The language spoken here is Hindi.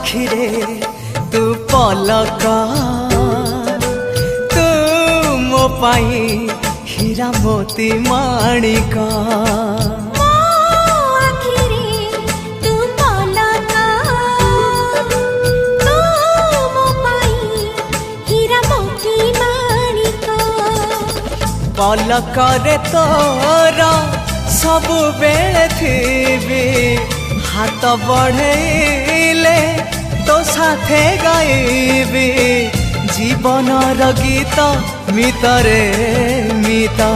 आखिरे तू पलक तू मो पाई हीरा मोती माणिक पलकरे तोर सब बेले थी हाथ बढ़ेले तो साथे गाइबी जीवन गीत मितरे मिता।